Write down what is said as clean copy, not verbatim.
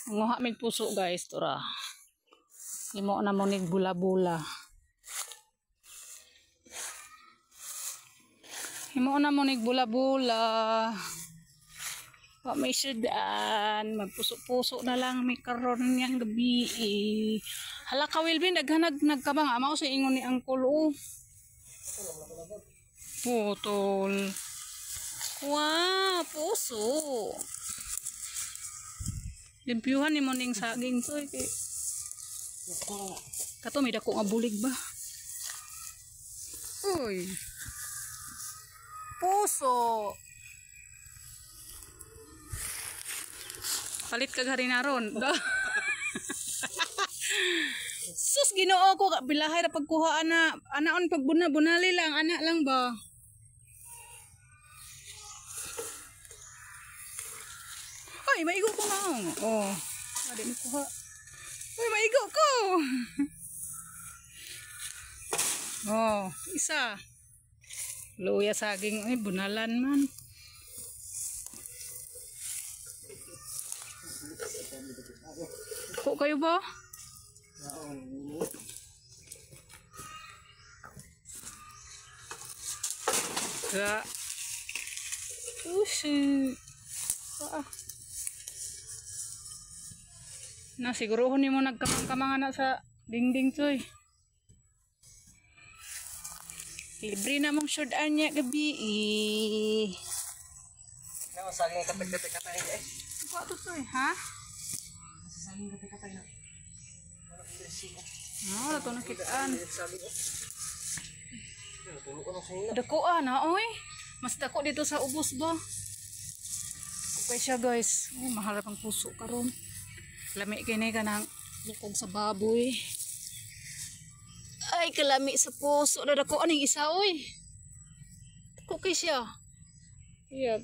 Nguha mig puso guys, tura. Imo na mo nig bula-bula. Imo na mo nig bula-bula. Pa may sudan, magpuso-puso na lang may karon niyang gabi. Hala ka Wilvin, daghanag nagkabang amaw sa ingon ni Angkol o. Putol. Wow, puso. Limpyuhan ni mo ning saging to. Kato may dako nga bulig ba? Uy. Puso. Palit ka gari na ron. Sus, Ginoo ko bilahay ra pagkuha anaon pagbuna-bunali lang, anak lang ba? Ay, maigo ko na. Oh. Adi mo kuha. Ay, maigo ko. Oh, isa. Luya saging, ay bunalan man. Ko kayo ba? Ga. Ushi. Na siguro ni mo nagkamang-kamang na sa dingding toy. Libre na mong sudan niya gabi. Na saging kapit-kapit eh. Apa to toy, ha? Saging kapit-kapit na. No, to nakitaan. Dako Dako na oy. Mas dako dito sa ubos ba? Okay siya guys. Ay, mahal pang puso karon. Lami kini kanang lukog sa baboy. Ay, kalami sa puso. Dako aning isa oy. Dako kay siya. Iya.